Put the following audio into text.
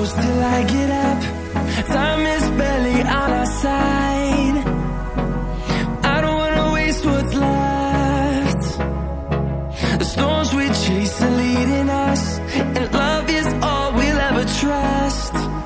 close till I get up. Time is barely on our side. I don't wanna waste what's left. The storms we chase are leading us, and love is all we'll ever trust.